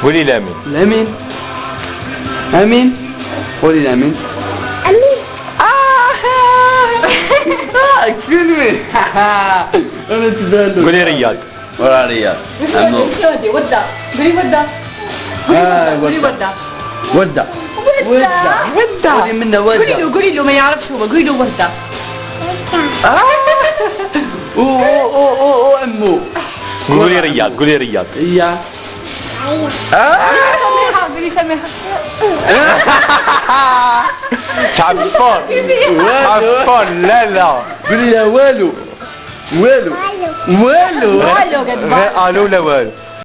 قولي لامين. الأمين. أمين. قولي الأمين. أمين. كلمة. أنا تبالو. قولي رياض. ولا رياض. أمو. ودا. قولي ودا. قولي ودا. ودا. ودا. قولي منا ودا. قولي له ما يعرفش هو، قولي له ودا. أوه أمو. قولي رياض. قولي رياض. إياه. قولي سميحة. تعبان. تعبان. لا. قولي لا والو. والو. والو. والو قد قالوا لا والو.